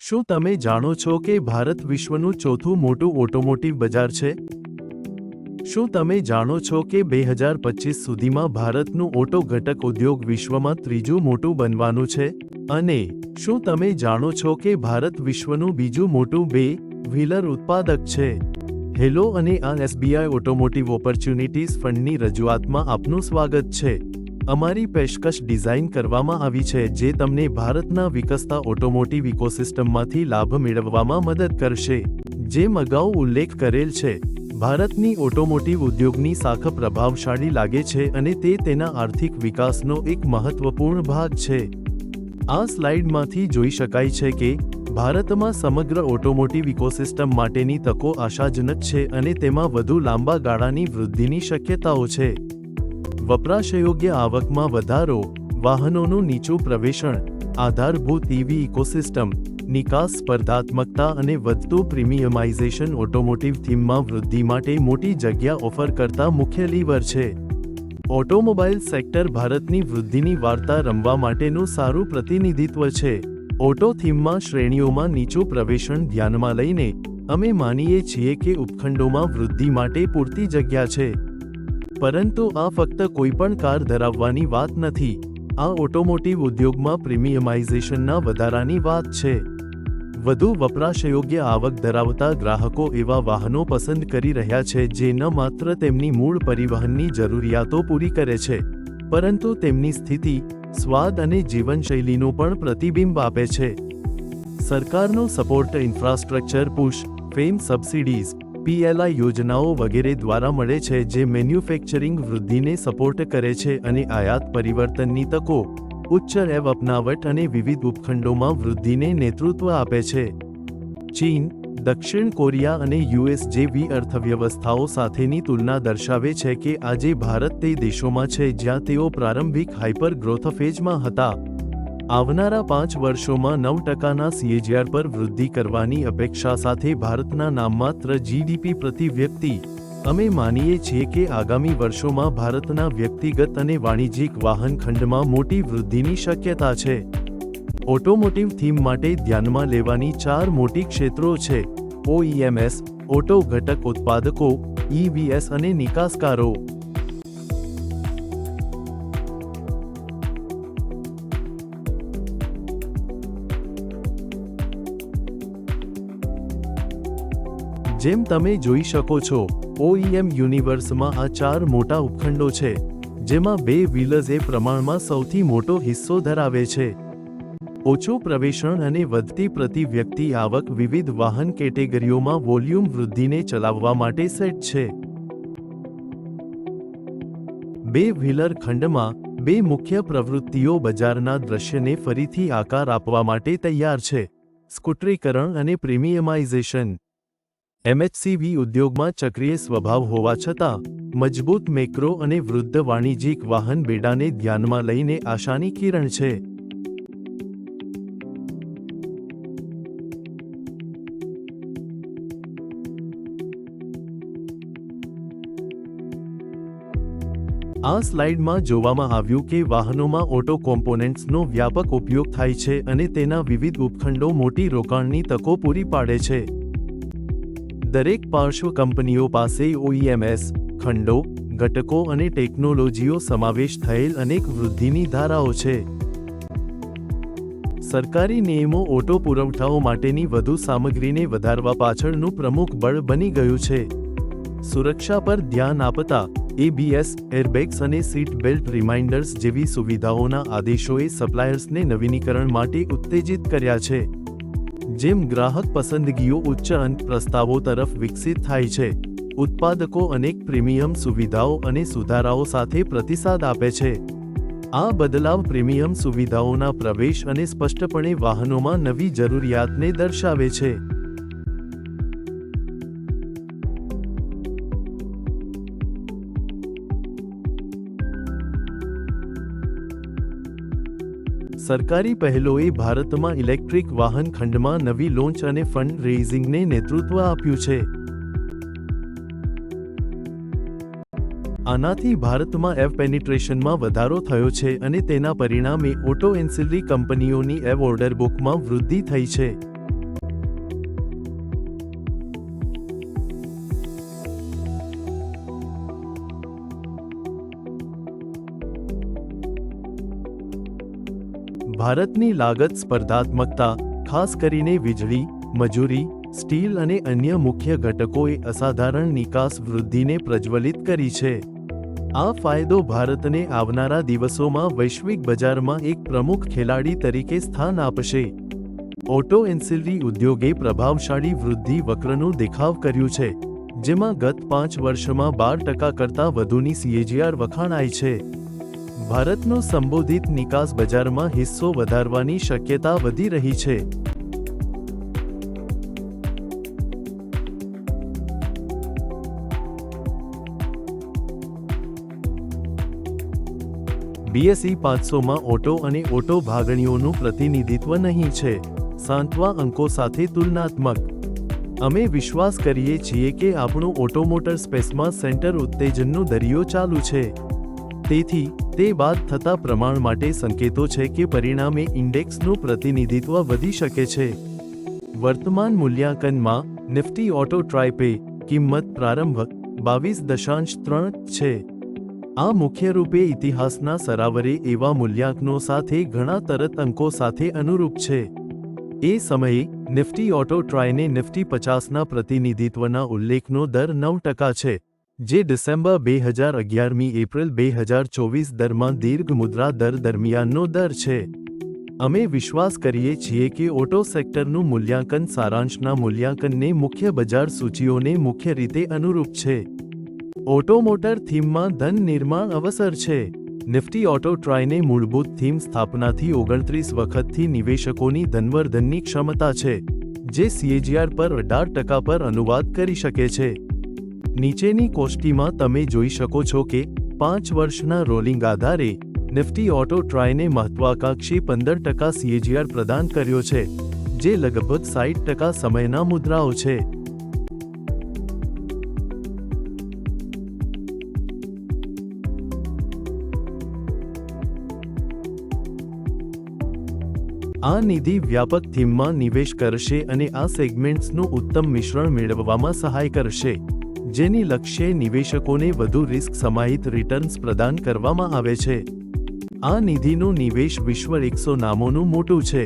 શું તમે જાણો છો કે ભારત વિશ્વનું ચોથું મોટું ઓટોમોટિવ બજાર છે? શું તમે જાણો છો કે 2025 સુધીમાં ભારતનું ઓટો ઘટક ઉદ્યોગ વિશ્વમાં ત્રીજું મોટું બનવાનું છે? અને શું તમે જાણો છો કે ભારત વિશ્વનું બીજું મોટું બે-વ્હીલર ઉત્પાદક છે? હેલો અને આ એસબીઆઈ ઓટોમોટિવ ઓપોર્ચ્યુનિટીઝ ફંડની રજૂઆતમાં આપનું સ્વાગત છે. અમારી પેશકશ ડિઝાઇન કરવામાં આવી છે જે તમને ભારતના વિકસતા ઓટોમોટિવ ઇકોસિસ્ટમમાંથી લાભ મેળવવામાં મદદ કરશે. જેમ અગાઉ ઉલ્લેખ કરેલ છે, ભારતની ઓટોમોટિવ ઉદ્યોગની શાખા પ્રભાવશાળી લાગે છે અને તે તેના આર્થિક વિકાસનો એક મહત્વપૂર્ણ ભાગ છે. આ સ્લાઇડમાંથી જોઈ શકાય છે કે ભારતમાં સમગ્ર ઓટોમોટિવ ઇકોસિસ્ટમ માટેની તકો આશાજનક છે અને તેમાં વધુ લાંબા ગાળાની વૃદ્ધિની શક્યતાઓ છે. વપરાશયોગ્ય આવકમાં વધારો, વાહનોનું નીચું પ્રવેશન, આધારભૂત ઇવી ઇકોસિસ્ટમ, નિકાસ સ્પર્ધાત્મકતા અને વધતું પ્રીમિયમાઇઝેશન ઓટોમોટિવ થીમમાં વૃદ્ધિ માટે મોટી જગ્યા ઓફર કરતા મુખ્ય લીવર છે. ઓટોમોબાઈલ સેક્ટર ભારતની વૃદ્ધિની વાર્તા રમવા માટેનું સારું પ્રતિનિધિત્વ છે. ઓટો થીમમાં શ્રેણીઓમાં નીચું પ્રવેશન ધ્યાનમાં લઈને, અમે માનીએ છીએ કે ઉપખંડોમાં વૃદ્ધિ માટે પૂરતી જગ્યા છે. પરંતુ આ ફક્ત કોઈપણ કાર ધરાવવાની વાત નથી. આ ઓટોમોટિવ ઉદ્યોગમાં પ્રીમિયમાઇઝેશનના વધારાની વાત છે. વધુ વપરાશયોગ્ય આવક ધરાવતા ગ્રાહકો એવા વાહનો પસંદ કરી રહ્યા છે જે ન માત્ર તેમની મૂળ પરિવહનની જરૂરિયાતો પૂરી કરે છે, પરંતુ તેમની સ્થિતિ, સ્વાદ અને જીવનશૈલીનું પણ પ્રતિબિંબ આપે છે. સરકારનો support infrastructure push, FAME subsidies, PLI યોજનાઓ વગેરે દ્વારા મળે છે જે મેન્યુફેક્ચરિંગ વૃદ્ધિને સપોર્ટ કરે છે અને આયાત પરિવર્તનની તકો, ઉચ્ચ એવ અપનાવટ અને વિવિધ ઉપખંડોમાં વૃદ્ધિને નેતૃત્વ આપે છે. ચીન, દક્ષિણ કોરિયા અને યુએસ જેવી અર્થવ્યવસ્થાઓ સાથેની તુલના દર્શાવે છે કે આજે ભારત તે દેશોમાં છે જ્યાં તેઓ પ્રારંભિક હાઇપર ગ્રોથ ફેઝમાં હતા. આવનારા 5 વર્ષોમાં 9%ના CAGR પર વૃદ્ધિ કરવાની અપેક્ષા સાથે ભારતના નામમાત્ર જીડીપી પ્રતિ વ્યક્તિ, અમે માનીએ છીએ કે આગામી વર્ષોમાં ભારતના વ્યક્તિગત અને વાણિજ્યિક વાહન ખંડમાં મોટી વૃદ્ધિની શક્યતા છે. ઓટોમોટિવ થીમ માટે ધ્યાનમાં લેવાની 4 મોટી ક્ષેત્રો છે: OEMs, ઓટો ઘટક ઉત્પાદકો, EVs અને નિકાસકારો. જેમ તમે જોઈ શકો છો, OEM યુનિવર્સમાં આ 4 મોટા ઉપખંડો છે, જેમાં બે-વ્હીલર્સ એ પ્રમાણમાં સૌથી મોટો હિસ્સો ધરાવે છે. ઓછું પ્રવેશન અને વધતી પ્રતિ વ્યક્તિ આવક વિવિધ વાહન કેટેગરીઓમાં વોલ્યુમ વૃદ્ધિને ચલાવવા માટે સેટ છે. બે-વ્હીલર ખંડમાં, બે મુખ્ય પ્રવૃત્તિઓ બજારના દૃશ્યને ફરીથી આકાર આપવા માટે તૈયાર છે: સ્કૂટરીકરણ અને પ્રીમિયમાઇઝેશન. MHCV ઉદ્યોગમાં ચક્રીય સ્વભાવ હોવા છતાં, મજબૂત મેક્રો અને વૃદ્ધ વાણિજ્યિક વાહન બેડાને ધ્યાનમાં લઈને આશાની કિરણ છે. આ સ્લાઇડમાં જોવામાં આવ્યું કે વાહનોમાં ઓટો કોમ્પોનેન્ટ્સનો વ્યાપક ઉપયોગ થાય છે અને તેના વિવિધ ઉપખંડો મોટી રોકાણની તકો પૂરી પાડે છે. દરેક પાર્શ્વ કંપનીઓ પાસે OEMs, ખંડો, ઘટકો અને ટેકનોલોજીઓ સમાવેશ થયેલ અનેક વૃદ્ધિની ધારાઓ છે. સરકારી નિયમો ઓટો પુરવઠાઓ માટેની વધુ સામગ્રીને વધારવા પાછળનું પ્રમુખ બળ બની ગયું છે. સુરક્ષા પર ધ્યાન આપતા, ABS, એરબેગ્સ અને સીટ બેલ્ટ રિમાઇન્ડર્સ જેવી સુવિધાઓના આદેશોએ સપ્લાયર્સને નવીનીકરણ માટે ઉત્તેજિત કર્યા છે. જેમ ગ્રાહક પસંદગીઓ ઉચ્ચ અંત પ્રસ્તાવો તરફ વિકસિત થાય છે, ઉત્પાદકો અનેક પ્રીમિયમ સુવિધાઓ અને સુધારાઓ સાથે પ્રતિસાદ આપે છે. આ બદલાવ પ્રીમિયમ સુવિધાઓના પ્રવેશ અને સ્પષ્ટપણે વાહનોમાં નવી જરૂરિયાતને દર્શાવે છે. સરકારી પહેલોએ ભારતમાં ઇલેક્ટ્રિક વાહન ખંડમાં નવી લોન્ચ અને ફંડ રેઇઝિંગને નેતૃત્વ આપ્યું છે. આનાથી ભારતમાં EV પેનિટ્રેશનમાં વધારો થયો છે અને તેના પરિણામે ઓટો એન્સિલરી કંપનીઓની EV ઓર્ડર બુકમાં વૃદ્ધિ થઈ છે. ભારતની લાગત સ્પર્ધાત્મકતા, ખાસ કરીને વીજળી, મજૂરી, સ્ટીલ અને અન્ય મુખ્ય ઘટકોએ અસાધારણ નિકાસ વૃદ્ધિને પ્રજ્વલિત કરી છે. આ ફાયદો ભારતને આવનારા દિવસોમાં વૈશ્વિક બજારમાં એક પ્રમુખ ખેલાડી તરીકે સ્થાન આપશે. ઓટો એન્સિલરી ઉદ્યોગે પ્રભાવશાળી વૃદ્ધિ વક્રનું દેખાવ કર્યું છે, જેમાં ગત 5 વર્ષમાં 12% કરતાં વધુની CAGR વખાણાઈ છે. ભારતનો સંબોધિત નિકાસ બજારમાં હિસ્સો વધારવાની શક્યતા વધી રહી છે. BSE 500માં ઓટો અને ઓટો ભાગણીઓનું પ્રતિનિધિત્વ નહીં છે. સાંત્વા અંકો સાથે તુલનાત્મક. અમે વિશ્વાસ કરીએ છીએ કે આપણું ઓટોમોટર સ્પેસમાં સેન્ટર ઉત્તેજનનો દરિયો ચાલુ છે. તેથી, તે બાદ થતા પ્રમાણ માટે સંકેતો છે કે પરિણામે ઇન્ડેક્સનું પ્રતિનિધિત્વ વધી શકે છે. વર્તમાન મૂલ્યાંકનમાં નિફ્ટી ઓટો ટ્રાઇપે કિંમત પ્રારંભ 22.3 છે. આ મુખ્યરૂપે ઇતિહાસના સરાવરે એવા મૂલ્યાંકનો સાથે ઘણા તરત અંકો સાથે અનુરૂપ છે. એ સમયે, નિફ્ટી ઓટો ટ્રાયને નિફ્ટી 50ના પ્રતિનિધિત્વના ઉલ્લેખનો દર 9% છે, જે ડિસેમ્બર 2011મી એપ્રિલ 2024 દરમાં દીર્ઘ મુદ્રા દર દરમિયાનનો દર છે. અમે વિશ્વાસ કરીએ છીએ કે ઓટો સેક્ટરનું મૂલ્યાંકન સારાંશના મૂલ્યાંકનને મુખ્ય બજાર સૂચિઓને મુખ્ય રીતે અનુરૂપ છે. ઓટોમોટર થીમમાં ધન નિર્માણ અવસર છે. નિફ્ટી ઓટો ટ્રાયને મૂળભૂત થીમ સ્થાપનાથી 29 વખતથી નિવેશકોની ધનવર્ધનની ક્ષમતા છે, જે CAGR પર 18% પર અનુવાદ કરી શકે છે. નીચેની કોષ્ટીમાં તમે જોઈ શકો છો કે 5 વર્ષના રોલિંગ આધારે નિફ્ટી ઓટો ટ્રાયને મહત્વાકાંક્ષી 15% CAGR પ્રદાન કર્યો છે, જે લગભગ 60% સમયના મુદ્રાઓ છે. આ નિધિ વ્યાપક થીમમાં નિવેશ કરશે અને આ સેગમેન્ટ્સનું ઉત્તમ મિશ્રણ મેળવવામાં સહાય કરશે, જેની લક્ષ્ય નિવેશકોને વધુ રિસ્ક સમાહિત રિટર્ન્સ પ્રદાન કરવામાં આવે છે. આ નિધિનું નિવેશ વિશ્વ 100 નામોનું મોટું છે,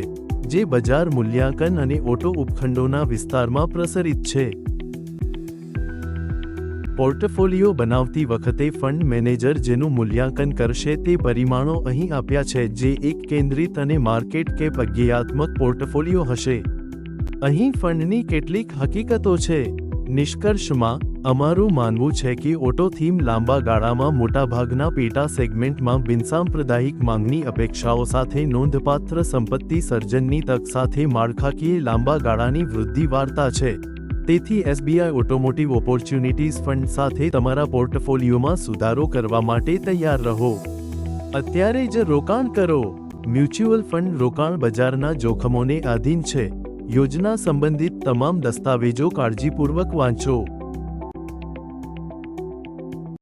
જે બજાર મૂલ્યાંકન અને ઓટો ઉપખંડોના વિસ્તારમાં પ્રસરિત છે. પોર્ટફોલિયો બનાવતી વખતે ફંડ મેનેજર જેનું મૂલ્યાંકન કરશે તે પરિમાણો અહીં આપ્યા છે, જે એક કેન્દ્રિત અને માર્કેટ કેપ અજ્ઞેયાત્મક પોર્ટફોલિયો હશે. અહીં ફંડની કેટલીક હકીકતો છે. નિષ્કર્ષમાં, અમારું માનવું છે કે ઓટો થીમ લાંબા ગાળામાં મોટાભાગના પેટા સેગમેન્ટમાં બિનસાંપ્રદાયિક માંગની અપેક્ષાઓ સાથે નોંધપાત્ર સંપત્તિ સર્જનની તક સાથે માળખાકીય લાંબા ગાળાની વૃદ્ધિ વાર્તા છે. તેથી SBI ઓટોમોટિવ ઓપોર્ચ્યુનિટીઝ ફંડ સાથે તમારા પોર્ટફોલિયોમાં સુધારો કરવા માટે તૈયાર રહો. અત્યારે જ રોકાણ કરો. મ્યુચ્યુઅલ ફંડ રોકાણ બજારના જોખમોને આધીન છે. યોજના સંબંધિત તમામ દસ્તાવેજો કાળજીપૂર્વક વાંચો.